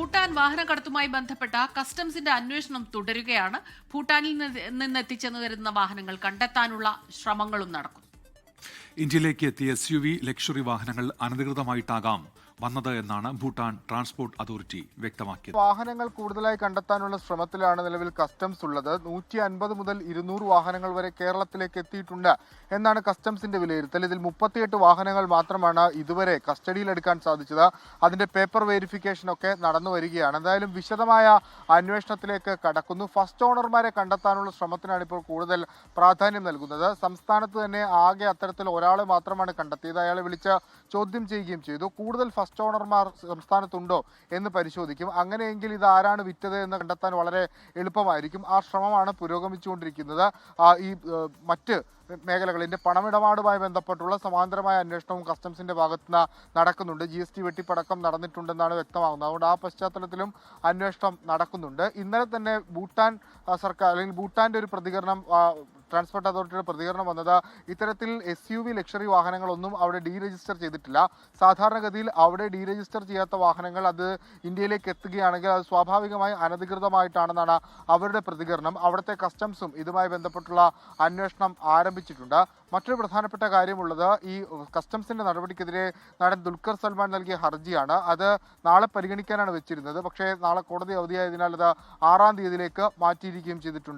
ഭൂട്ടാൻ വാഹനക്കടത്തുമായി ബന്ധപ്പെട്ട കസ്റ്റംസിന്റെ അന്വേഷണം തുടരുകയാണ്. ഭൂട്ടാനിൽ നിന്ന് എത്തിച്ചെന്ന് കരുതുന്ന വാഹനങ്ങൾ കണ്ടെത്താനുള്ള ശ്രമങ്ങളും നടക്കും. ഇന്ത്യയിലേക്ക് എത്തിയ SUV ലക്ഷറി വാഹനങ്ങൾ അനധികൃതമായിട്ടാകാം വന്നത് എന്നാണ് ഭൂട്ടാൻ ട്രാൻസ്പോർട്ട് അതോറിറ്റി വ്യക്തമാക്കിയത്. വാഹനങ്ങൾ കൂടുതലായി കണ്ടെത്താനുള്ള ശ്രമത്തിലാണ് നിലവിൽ കസ്റ്റംസ് ഉള്ളത്. 150 മുതൽ 200 വാഹനങ്ങൾ വരെ കേരളത്തിലേക്ക് എത്തിയിട്ടുണ്ട് എന്നാണ് കസ്റ്റംസിന്റെ വിലയിരുത്തൽ. ഇതിൽ 38 വാഹനങ്ങൾ മാത്രമാണ് ഇതുവരെ കസ്റ്റഡിയിലെടുക്കാൻ സാധിച്ചത്. അതിന്റെ പേപ്പർ വെരിഫിക്കേഷൻ ഒക്കെ നടന്നു വരികയാണ്. എന്തായാലും വിശദമായ അന്വേഷണത്തിലേക്ക് കടക്കുന്നു. ഫസ്റ്റ് ഓണർമാരെ കണ്ടെത്താനുള്ള ശ്രമത്തിനാണ് ഇപ്പോൾ കൂടുതൽ പ്രാധാന്യം നൽകുന്നത്. സംസ്ഥാനത്ത് തന്നെ ആകെ അത്തരത്തിൽ ഒരാളെ മാത്രമാണ് കണ്ടെത്തിയത്. അയാളെ വിളിച്ച് ചോദ്യം ചെയ്യുകയും ചെയ്തു. കൂടുതൽ ഫസ്റ്റ് ഓണർമാർ സംസ്ഥാനത്തുണ്ടോ എന്ന് പരിശോധിക്കും. അങ്ങനെയെങ്കിൽ ഇത് ആരാണ് വിറ്റത് എന്ന് കണ്ടെത്താൻ വളരെ എളുപ്പമായിരിക്കും. ആ ശ്രമമാണ് പുരോഗമിച്ചുകൊണ്ടിരിക്കുന്നത്. ഈ മറ്റ് മേഖലകളിന്റെ പണമിടപാടുമായി ബന്ധപ്പെട്ടുള്ള സമാന്തരമായ അന്വേഷണവും കസ്റ്റംസിന്റെ ഭാഗത്തുനിന്ന് നടക്കുന്നുണ്ട്. GST വെട്ടിപ്പടക്കം നടന്നിട്ടുണ്ടെന്നാണ് വ്യക്തമാകുന്നത്. അതുകൊണ്ട് ആ പശ്ചാത്തലത്തിലും അന്വേഷണം നടക്കുന്നുണ്ട്. ഇന്നലെ തന്നെ ഭൂട്ടാൻ സർക്കാർ അല്ലെങ്കിൽ ഭൂട്ടാന്റെ ഒരു പ്രതികരണം, ട്രാൻസ്പോർട്ട് അതോറിറ്റിയുടെ പ്രതികരണം വന്നത് ഇത്തരത്തിൽ SUV ലക്ഷറി വാഹനങ്ങളൊന്നും അവിടെ ഡീരജിസ്റ്റർ ചെയ്തിട്ടില്ല. സാധാരണഗതിയിൽ അവിടെ ഡീരജിസ്റ്റർ ചെയ്യാത്ത വാഹനങ്ങൾ അത് ഇന്ത്യയിലേക്ക് എത്തുകയാണെങ്കിൽ അത് സ്വാഭാവികമായി അനധികൃതമായിട്ടാണെന്നാണ് അവരുടെ പ്രതികരണം. അവിടുത്തെ കസ്റ്റംസും ഇതുമായി ബന്ധപ്പെട്ടുള്ള അന്വേഷണം ആരംഭിച്ചിട്ടുണ്ട്. മറ്റൊരു പ്രധാനപ്പെട്ട കാര്യമുള്ളത് ഈ കസ്റ്റംസിന്റെ നടപടിക്കെതിരെ നടൻ ദുൽഖർ സൽമാൻ നൽകിയ ഹർജിയാണ്. അത് നാളെ പരിഗണിക്കാനാണ് വെച്ചിരുന്നത്. പക്ഷേ നാളെ കോടതി അവധിയായതിനാൽ അത് 6-ാം തീയതിയിലേക്ക് മാറ്റിയിരിക്കുകയും ചെയ്തിട്ടുണ്ട്.